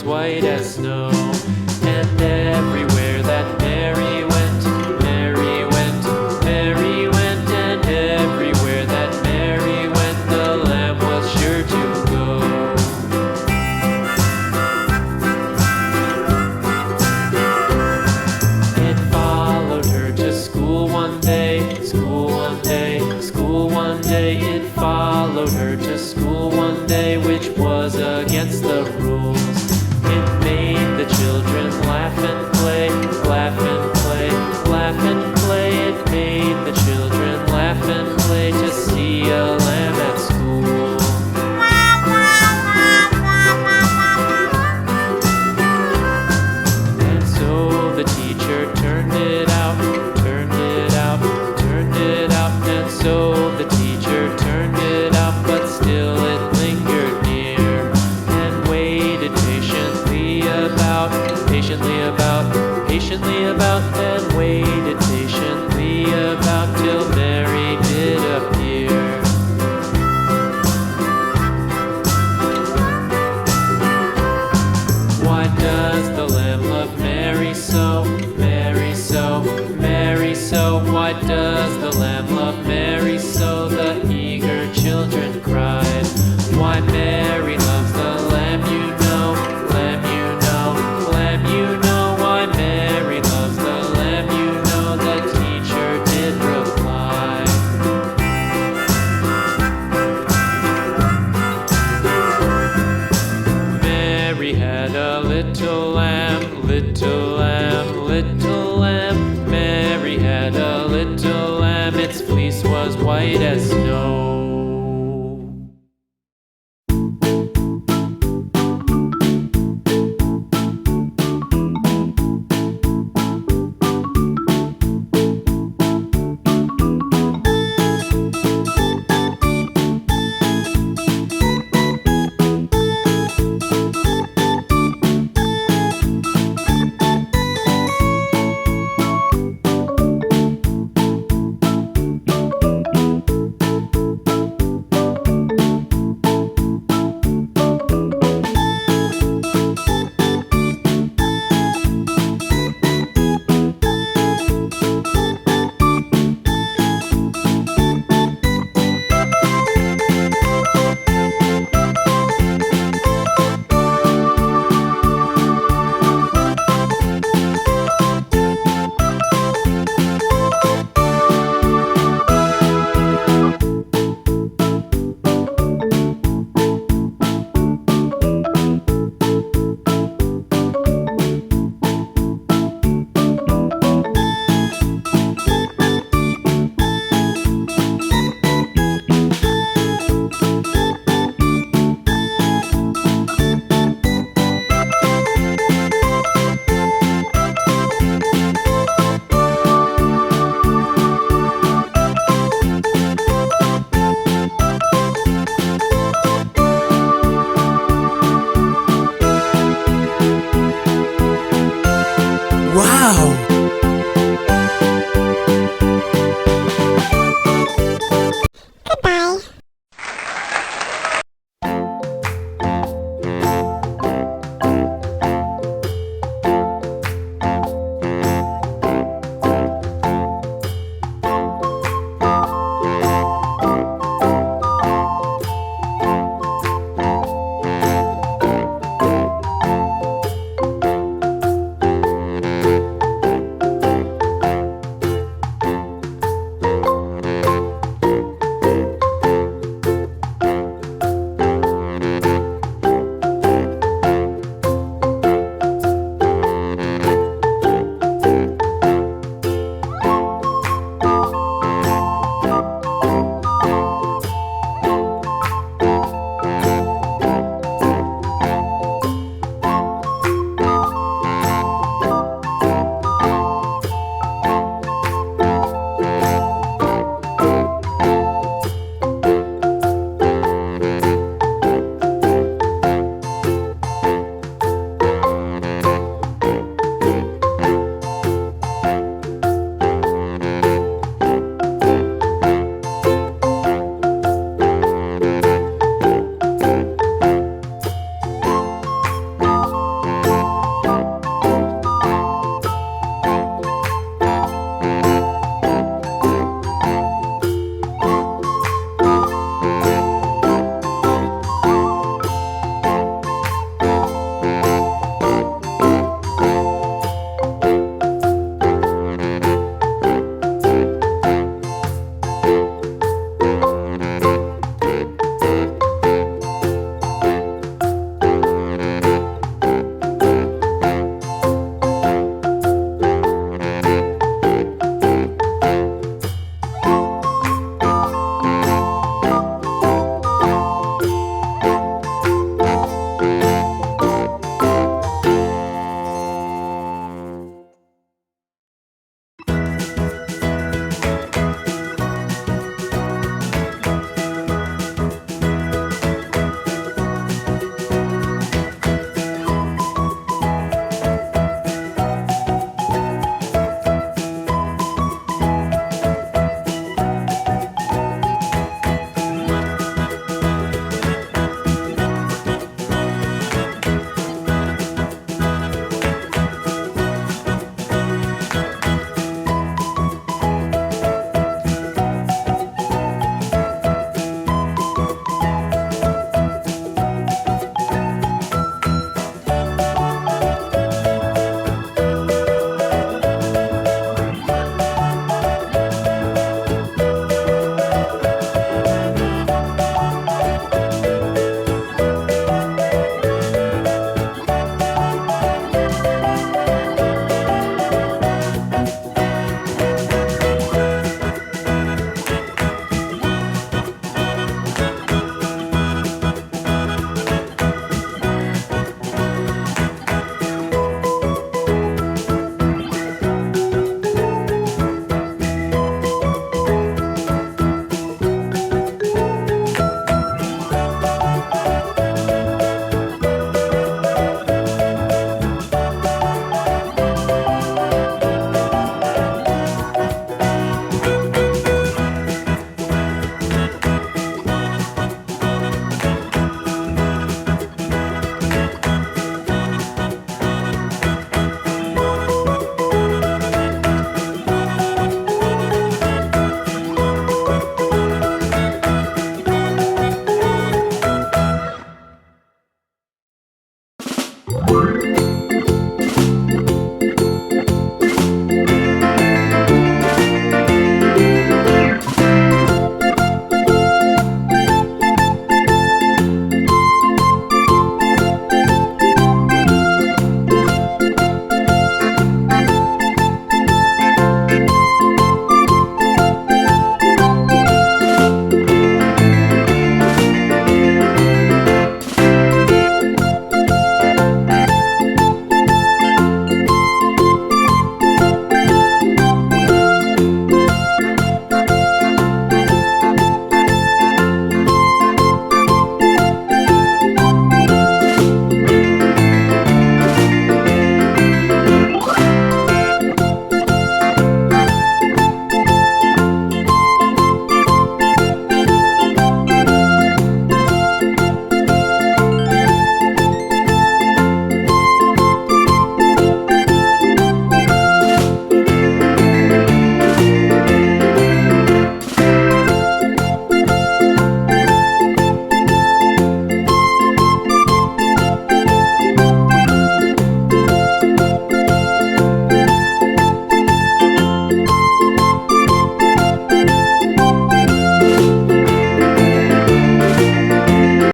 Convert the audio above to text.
white as snow. And everywhere that Mary went, Mary went, Mary went, and everywhere that Mary went, the lamb was sure to go. It followed her to school one day, school one day, school one day. It followed her to school one day, which was against the rules. It made the children laugh and play, laugh and play, laugh and play. It made the children laugh and play to see a lamb at school. And so the teacher turned it out, turned it out, turned it out. And so the teacher turned it out, but still it lingered near and waited patiently about, patiently about, and waited patiently about till Mary did appear. Why does the lamb love Mary so, Mary so, Mary so? Why does the lamb love Mary so? The eager children cried. Why Mary loves the lamb, you know, lamb, you know, lamb, you know. Why Mary loves the lamb, you know, the teacher did reply. Mary had a little lamb, little lamb, little lamb. Mary had a little lamb, its fleece was white as snow. Wow!